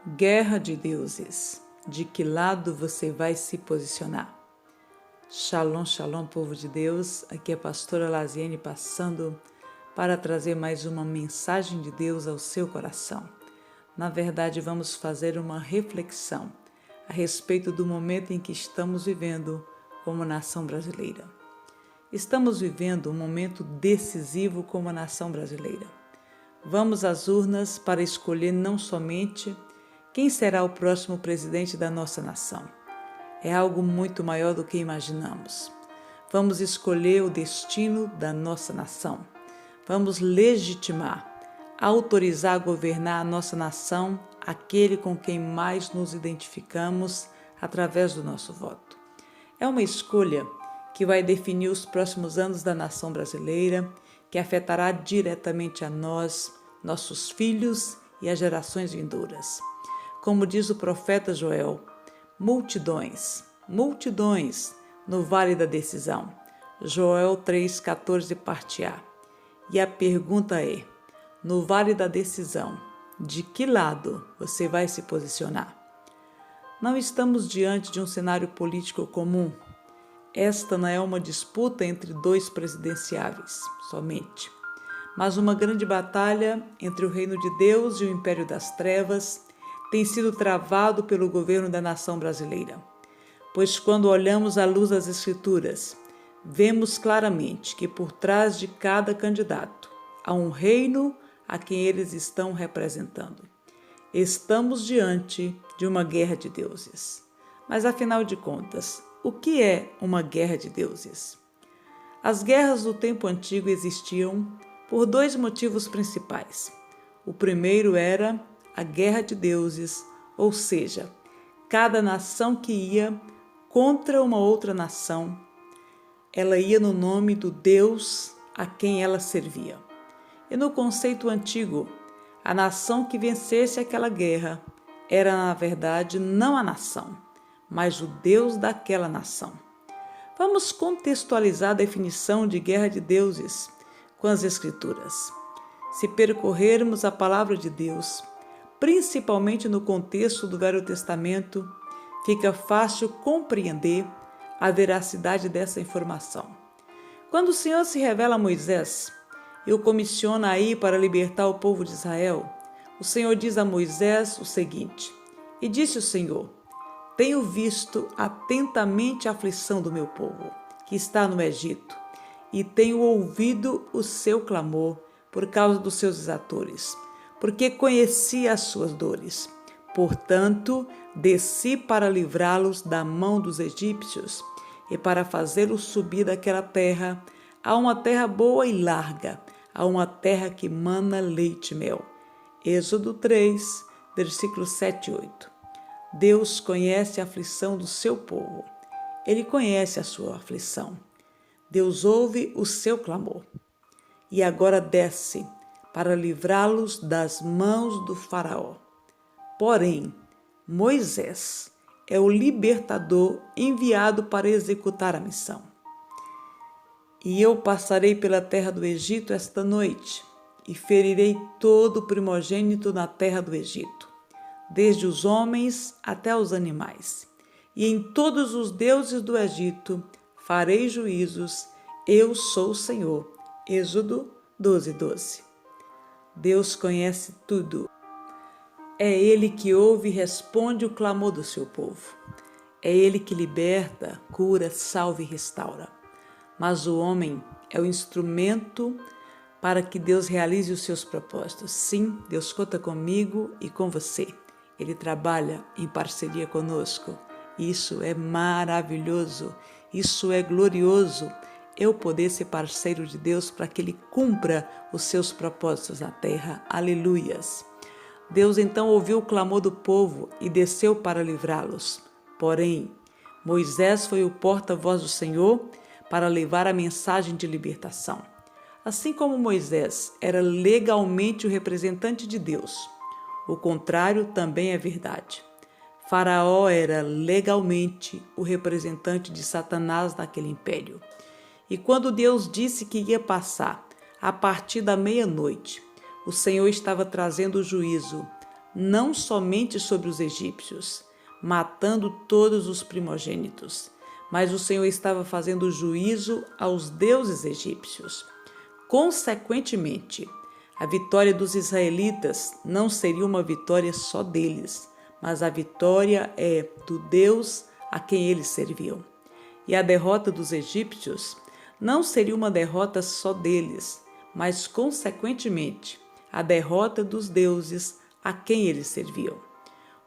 Guerra de deuses. De que lado você vai se posicionar? Shalom, shalom, povo de Deus. Aqui é a pastora Laziene passando para trazer mais uma mensagem de Deus ao seu coração. Na verdade, vamos fazer uma reflexão a respeito do momento em que estamos vivendo como nação brasileira. Estamos vivendo um momento decisivo como a nação brasileira. Vamos às urnas para escolher não somente quem será o próximo presidente da nossa nação. É algo muito maior do que imaginamos. Vamos escolher o destino da nossa nação. Vamos legitimar, autorizar a governar a nossa nação aquele com quem mais nos identificamos através do nosso voto. É uma escolha que vai definir os próximos anos da nação brasileira, que afetará diretamente a nós, nossos filhos e as gerações vindouras. Como diz o profeta Joel, multidões no vale da decisão. Joel 3,14 parte A. E a pergunta é, no vale da decisão, de que lado você vai se posicionar? Não estamos diante de um cenário político comum. Esta não é uma disputa entre dois presidenciáveis, somente, mas uma grande batalha entre o reino de Deus e o império das trevas tem sido travado pelo governo da nação brasileira. Pois quando olhamos à luz das Escrituras, vemos claramente que por trás de cada candidato há um reino a quem eles estão representando. Estamos diante de uma guerra de deuses. Mas afinal de contas, o que é uma guerra de deuses? As guerras do tempo antigo existiam por dois motivos principais. O primeiro era a guerra de deuses, ou seja, cada nação que ia contra uma outra nação, ela ia no nome do Deus a quem ela servia. E no conceito antigo, a nação que vencesse aquela guerra era, na verdade, não a nação, mas o Deus daquela nação. Vamos contextualizar a definição de guerra de deuses com as Escrituras. Se percorrermos a palavra de Deus, principalmente no contexto do Velho Testamento, fica fácil compreender a veracidade dessa informação. Quando o Senhor se revela a Moisés e o comissiona a ir para libertar o povo de Israel, o Senhor diz a Moisés o seguinte: E disse o Senhor, tenho visto atentamente a aflição do meu povo, que está no Egito, e tenho ouvido o seu clamor por causa dos seus exatores, porque conheci as suas dores. Portanto, desci para livrá-los da mão dos egípcios e para fazê-los subir daquela terra a uma terra boa e larga, a uma terra que mana leite e mel. Êxodo 3, versículos 7 e 8. Deus conhece a aflição do seu povo. Ele conhece a sua aflição. Deus ouve o seu clamor. E agora desce para livrá-los das mãos do faraó. Porém, Moisés é o libertador enviado para executar a missão. E eu passarei pela terra do Egito esta noite, e ferirei todo o primogênito na terra do Egito, desde os homens até os animais. E em todos os deuses do Egito farei juízos, eu sou o Senhor. Êxodo 12:12. Deus conhece tudo. É Ele que ouve e responde o clamor do seu povo. É Ele que liberta, cura, salva e restaura. Mas o homem é o instrumento para que Deus realize os seus propósitos. Sim, Deus conta comigo e com você. Ele trabalha em parceria conosco. Isso é maravilhoso. Isso é glorioso. Eu poder ser parceiro de Deus para que Ele cumpra os seus propósitos na terra. Aleluias. Deus então ouviu o clamor do povo e desceu para livrá-los. Porém, Moisés foi o porta-voz do Senhor para levar a mensagem de libertação. Assim como Moisés era legalmente o representante de Deus, o contrário também é verdade. Faraó era legalmente o representante de Satanás naquele império. E quando Deus disse que ia passar a partir da meia-noite, o Senhor estava trazendo o juízo, não somente sobre os egípcios, matando todos os primogênitos, mas o Senhor estava fazendo juízo aos deuses egípcios. Consequentemente, a vitória dos israelitas não seria uma vitória só deles, mas a vitória é do Deus a quem eles serviam. E a derrota dos egípcios não seria uma derrota só deles, mas, consequentemente, a derrota dos deuses a quem eles serviam.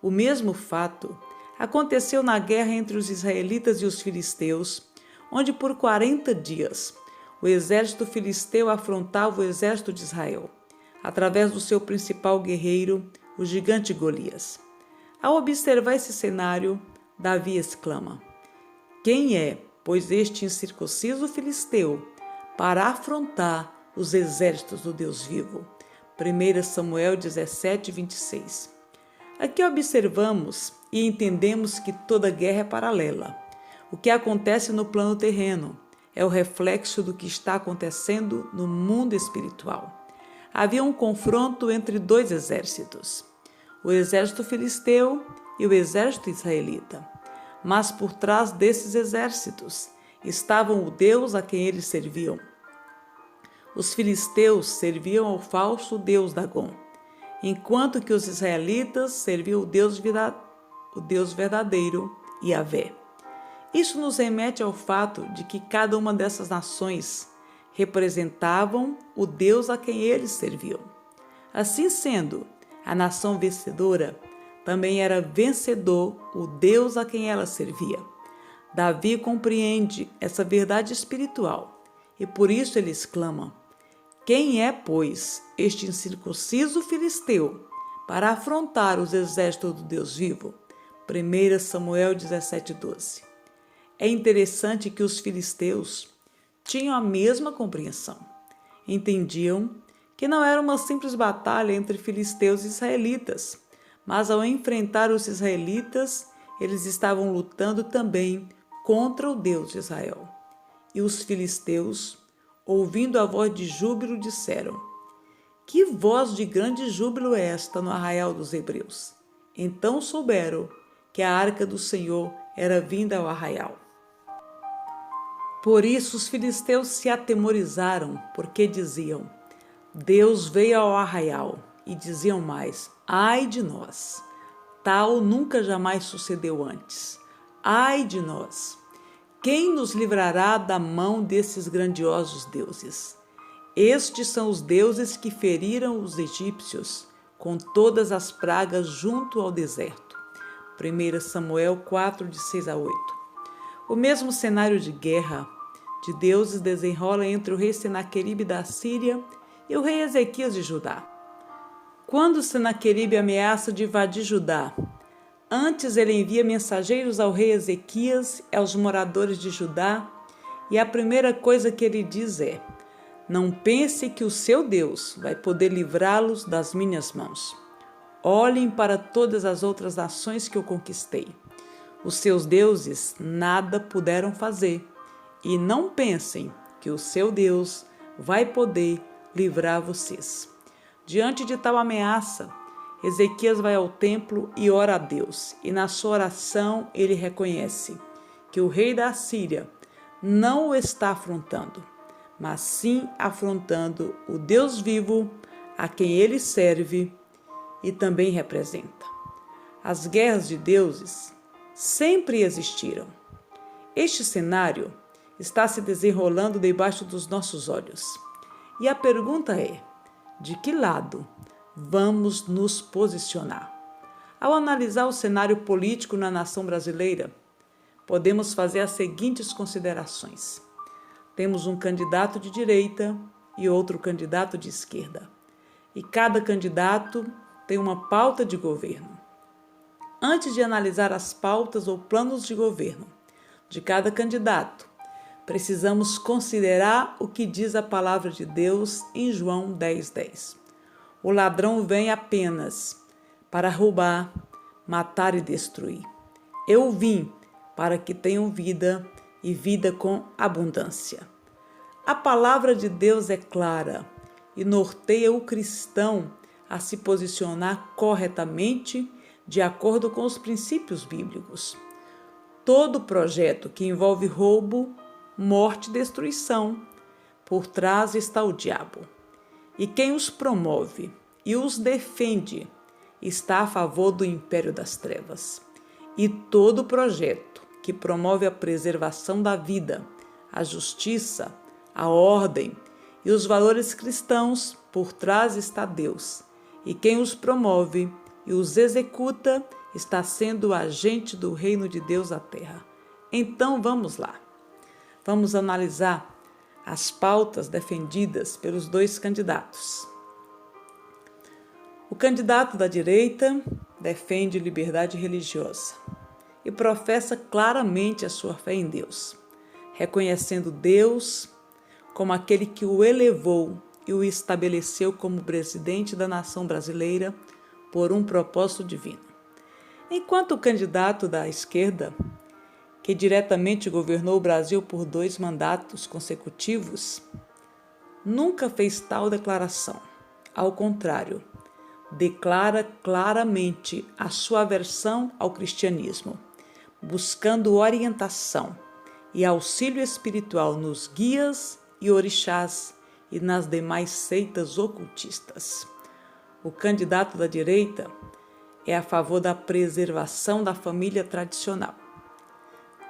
O mesmo fato aconteceu na guerra entre os israelitas e os filisteus, onde por 40 dias o exército filisteu afrontava o exército de Israel, através do seu principal guerreiro, o gigante Golias. Ao observar esse cenário, Davi exclama: quem é, pois, este incircunciso filisteu para afrontar os exércitos do Deus vivo? 1 Samuel 17, 26. Aqui observamos e entendemos que toda guerra é paralela. O que acontece no plano terreno é o reflexo do que está acontecendo no mundo espiritual. Havia um confronto entre dois exércitos, o exército filisteu e o exército israelita. Mas por trás desses exércitos estavam o Deus a quem eles serviam. Os filisteus serviam ao falso deus Dagom, enquanto que os israelitas serviam o Deus verdadeiro, Yahvé. Isso nos remete ao fato de que cada uma dessas nações representavam o Deus a quem eles serviam. Assim sendo, a nação vencedora também era vencedor o Deus a quem ela servia. Davi compreende essa verdade espiritual e por isso ele exclama: quem é, pois, este incircunciso filisteu para afrontar os exércitos do Deus vivo? 1 Samuel 17:12. É interessante que os filisteus tinham a mesma compreensão. Entendiam que não era uma simples batalha entre filisteus e israelitas, mas ao enfrentar os israelitas, eles estavam lutando também contra o Deus de Israel. E os filisteus, ouvindo a voz de júbilo, disseram: que voz de grande júbilo é esta no arraial dos hebreus? Então souberam que a arca do Senhor era vinda ao arraial. Por isso os filisteus se atemorizaram, porque diziam: Deus veio ao arraial, e diziam mais: ai de nós! Tal nunca jamais sucedeu antes. Ai de nós! Quem nos livrará da mão desses grandiosos deuses? Estes são os deuses que feriram os egípcios com todas as pragas junto ao deserto. 1 Samuel 4, de 6 a 8. O mesmo cenário de guerra de deuses desenrola entre o rei Senaqueribe da Síria e o rei Ezequias de Judá. Quando Senaqueribe ameaça de invadir Judá, antes ele envia mensageiros ao rei Ezequias e aos moradores de Judá, e a primeira coisa que ele diz é: não pense que o seu Deus vai poder livrá-los das minhas mãos. Olhem para todas as outras nações que eu conquistei. Os seus deuses nada puderam fazer, e não pensem que o seu Deus vai poder livrar vocês. Diante de tal ameaça, Ezequias vai ao templo e ora a Deus, e na sua oração ele reconhece que o rei da Síria não o está afrontando, mas sim afrontando o Deus vivo a quem ele serve e também representa. As guerras de deuses sempre existiram. Este cenário está se desenrolando debaixo dos nossos olhos. E a pergunta é: de que lado vamos nos posicionar? Ao analisar o cenário político na nação brasileira, podemos fazer as seguintes considerações. Temos um candidato de direita e outro candidato de esquerda. E cada candidato tem uma pauta de governo. Antes de analisar as pautas ou planos de governo de cada candidato, precisamos considerar o que diz a palavra de Deus em João 10:10. O ladrão vem apenas para roubar, matar e destruir. Eu vim para que tenham vida e vida com abundância. A palavra de Deus é clara e norteia o cristão a se posicionar corretamente de acordo com os princípios bíblicos. Todo projeto que envolve roubo, morte e destruição, por trás está o diabo. E quem os promove e os defende está a favor do império das trevas. E todo projeto que promove a preservação da vida, a justiça, a ordem e os valores cristãos, por trás está Deus. E quem os promove e os executa está sendo o agente do reino de Deus à terra. Então vamos lá. Vamos analisar as pautas defendidas pelos dois candidatos. O candidato da direita defende liberdade religiosa e professa claramente a sua fé em Deus, reconhecendo Deus como aquele que o elevou e o estabeleceu como presidente da nação brasileira por um propósito divino. Enquanto o candidato da esquerda, que diretamente governou o Brasil por 2 mandatos consecutivos, nunca fez tal declaração. Ao contrário, declara claramente a sua aversão ao cristianismo, buscando orientação e auxílio espiritual nos guias e orixás e nas demais seitas ocultistas. O candidato da direita é a favor da preservação da família tradicional,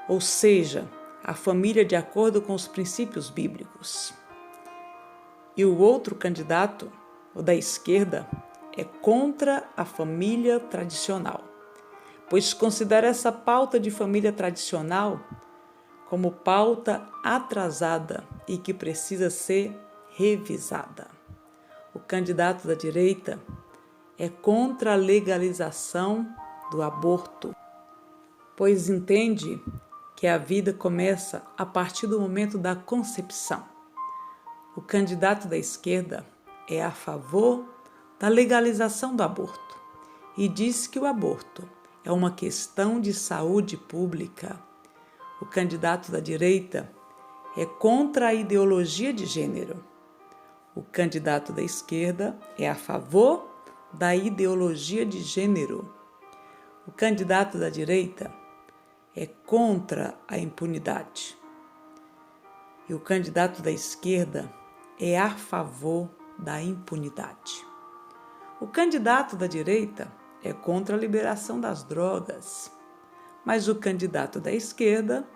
ou seja, a família de acordo com os princípios bíblicos. E o outro candidato, o da esquerda, é contra a família tradicional, pois considera essa pauta de família tradicional como pauta atrasada e que precisa ser revisada. O candidato da direita é contra a legalização do aborto, pois entende que a vida começa a partir do momento da concepção. O candidato da esquerda é a favor da legalização do aborto e diz que o aborto é uma questão de saúde pública. O candidato da direita é contra a ideologia de gênero. O candidato da esquerda é a favor da ideologia de gênero. O candidato da direita é contra a impunidade. E o candidato da esquerda é a favor da impunidade. O candidato da direita é contra a liberação das drogas, mas o candidato da esquerda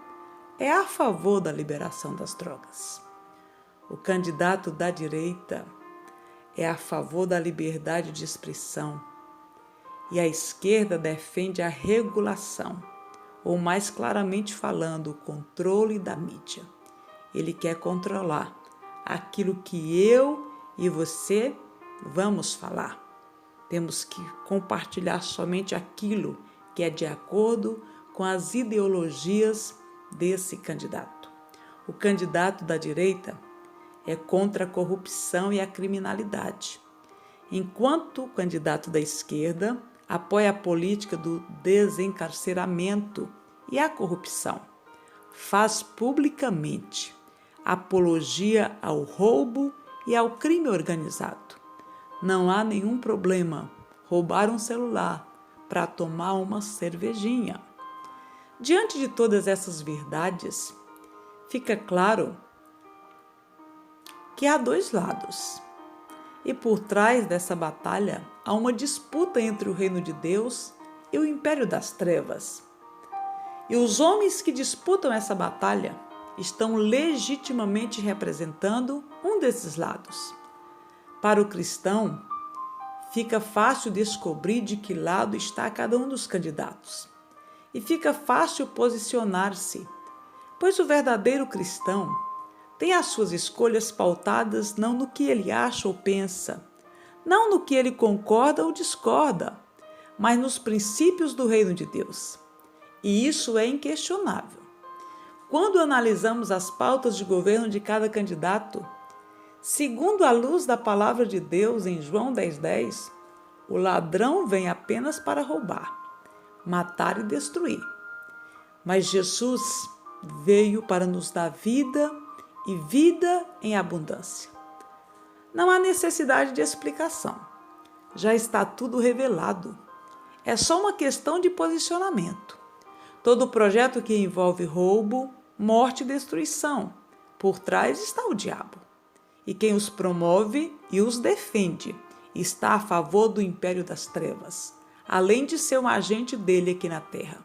é a favor da liberação das drogas. O candidato da direita é a favor da liberdade de expressão e a esquerda defende a regulação, ou mais claramente falando, o controle da mídia. Ele quer controlar aquilo que eu e você vamos falar. Temos que compartilhar somente aquilo que é de acordo com as ideologias desse candidato. O candidato da direita é contra a corrupção e a criminalidade, enquanto o candidato da esquerda apoia a política do desencarceramento e a corrupção. Faz publicamente apologia ao roubo e ao crime organizado. Não há nenhum problema roubar um celular para tomar uma cervejinha. Diante de todas essas verdades, fica claro que há 2 lados. E por trás dessa batalha há uma disputa entre o reino de Deus e o império das trevas. E os homens que disputam essa batalha estão legitimamente representando um desses lados. Para o cristão, fica fácil descobrir de que lado está cada um dos candidatos. E fica fácil posicionar-se, pois o verdadeiro cristão tem as suas escolhas pautadas não no que ele acha ou pensa, não no que ele concorda ou discorda, mas nos princípios do reino de Deus. E isso é inquestionável. Quando analisamos as pautas de governo de cada candidato, segundo a luz da palavra de Deus em João 10:10, o ladrão vem apenas para roubar, matar e destruir. Mas Jesus veio para nos dar vida e vida em abundância. Não há necessidade de explicação. Já está tudo revelado. É só uma questão de posicionamento. Todo projeto que envolve roubo, morte e destruição, por trás está o diabo. E quem os promove e os defende está a favor do império das trevas, além de ser um agente dele aqui na terra.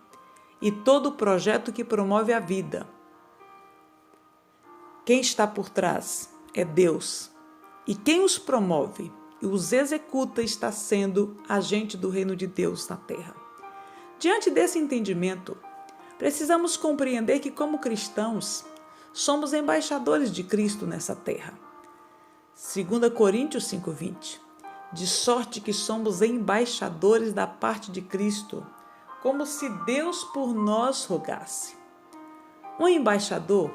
E todo projeto que promove a vida, quem está por trás é Deus. E quem os promove e os executa está sendo agente do reino de Deus na terra. Diante desse entendimento, precisamos compreender que, como cristãos, somos embaixadores de Cristo nessa terra. 2 Coríntios 5:20. De sorte que somos embaixadores da parte de Cristo, como se Deus por nós rogasse. Um embaixador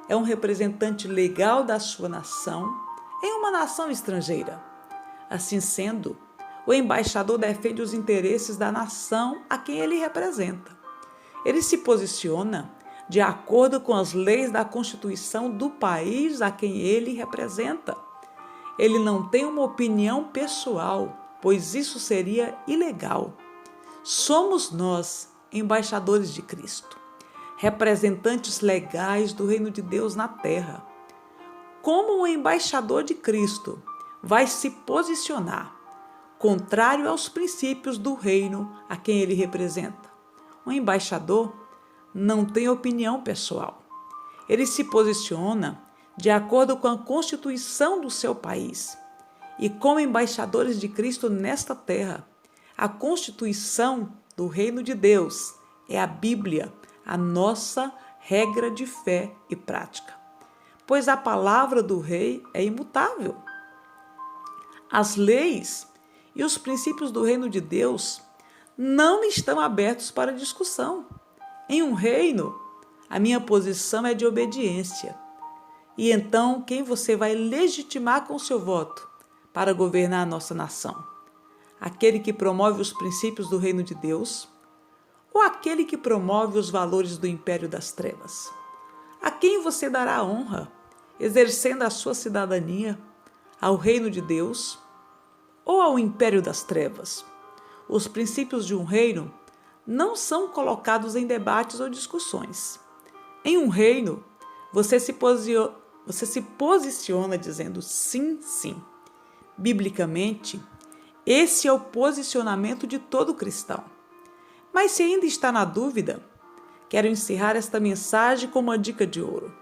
é um representante legal da sua nação em uma nação estrangeira. Assim sendo, o embaixador defende os interesses da nação a quem ele representa. Ele se posiciona de acordo com as leis da Constituição do país a quem ele representa. Ele não tem uma opinião pessoal, pois isso seria ilegal. Somos nós, embaixadores de Cristo, representantes legais do reino de Deus na terra. Como um embaixador de Cristo vai se posicionar contrário aos princípios do reino a quem ele representa? Um embaixador não tem opinião pessoal. Ele se posiciona de acordo com a Constituição do seu país. E como embaixadores de Cristo nesta terra, a Constituição do reino de Deus é a Bíblia, a nossa regra de fé e prática. Pois a palavra do rei é imutável. As leis e os princípios do reino de Deus não estão abertos para discussão. Em um reino, a minha posição é de obediência. E então, quem você vai legitimar com seu voto para governar a nossa nação? Aquele que promove os princípios do reino de Deus ou aquele que promove os valores do império das trevas? A quem você dará honra, exercendo a sua cidadania, ao reino de Deus ou ao império das trevas? Os princípios de um reino não são colocados em debates ou discussões. Em um reino, você se posiciona dizendo sim, sim. Biblicamente, esse é o posicionamento de todo cristão. Mas se ainda está na dúvida, quero encerrar esta mensagem com uma dica de ouro.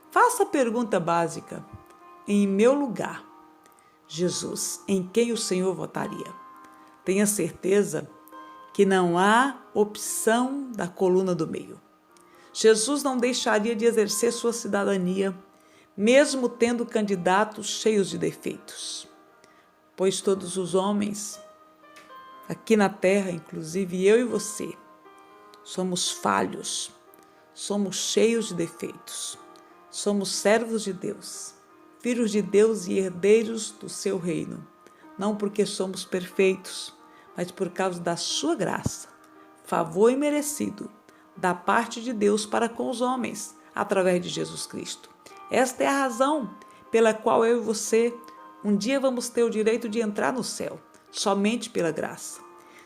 Faça a pergunta básica: em meu lugar, Jesus, em quem o Senhor votaria? Tenha certeza que não há opção da coluna do meio. Jesus não deixaria de exercer sua cidadania, mesmo tendo candidatos cheios de defeitos. Pois todos os homens, aqui na terra, inclusive eu e você, somos falhos, somos cheios de defeitos, somos servos de Deus, filhos de Deus e herdeiros do seu reino, não porque somos perfeitos, mas por causa da sua graça, favor imerecido da parte de Deus para com os homens, através de Jesus Cristo. Esta é a razão pela qual eu e você um dia vamos ter o direito de entrar no céu, somente pela graça.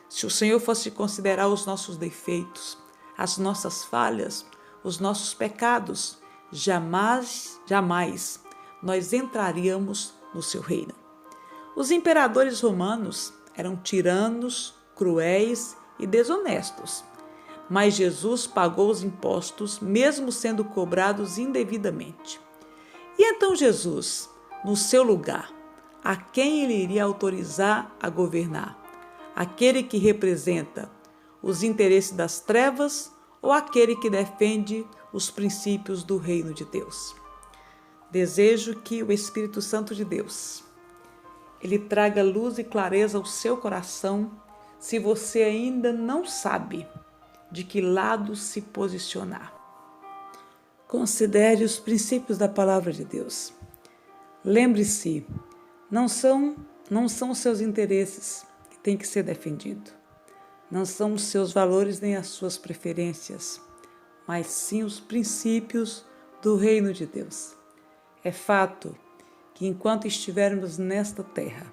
Se o Senhor fosse considerar os nossos defeitos, as nossas falhas, os nossos pecados, jamais nós entraríamos no seu reino. Os imperadores romanos eram tiranos, cruéis e desonestos, mas Jesus pagou os impostos, mesmo sendo cobrados indevidamente. E então Jesus, no seu lugar, a quem ele iria autorizar a governar? Aquele que representa os interesses das trevas ou aquele que defende os princípios do reino de Deus? Desejo que o Espírito Santo de Deus, ele traga luz e clareza ao seu coração, se você ainda não sabe de que lado se posicionar. Considere os princípios da palavra de Deus. Lembre-se, não são os seus interesses que têm que ser defendidos. Não são os seus valores nem as suas preferências, mas sim os princípios do reino de Deus. É fato que enquanto estivermos nesta terra,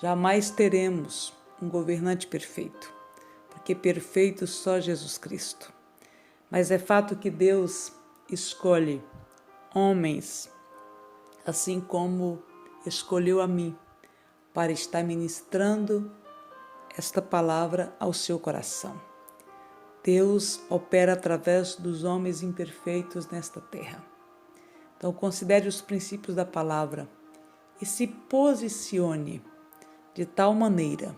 Jamais teremos um governante perfeito, porque perfeito só Jesus Cristo. Mas é fato que Deus escolhe homens, assim como escolheu a mim, para estar ministrando esta palavra ao seu coração. Deus opera através dos homens imperfeitos nesta terra. Então, considere os princípios da palavra e se posicione de tal maneira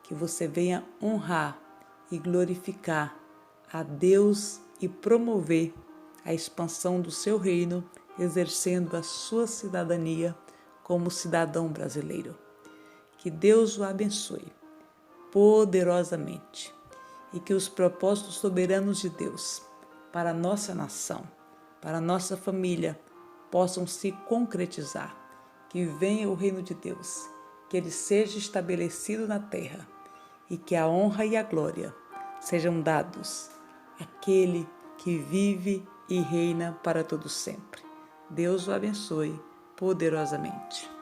que você venha honrar e glorificar a Deus e promover a expansão do seu reino, exercendo a sua cidadania como cidadão brasileiro. Que Deus o abençoe poderosamente e que os propósitos soberanos de Deus para a nossa nação, para a nossa família, possam se concretizar. Que venha o reino de Deus, que ele seja estabelecido na terra e que a honra e a glória sejam dados àquele que vive e reina para todo sempre. Deus o abençoe poderosamente.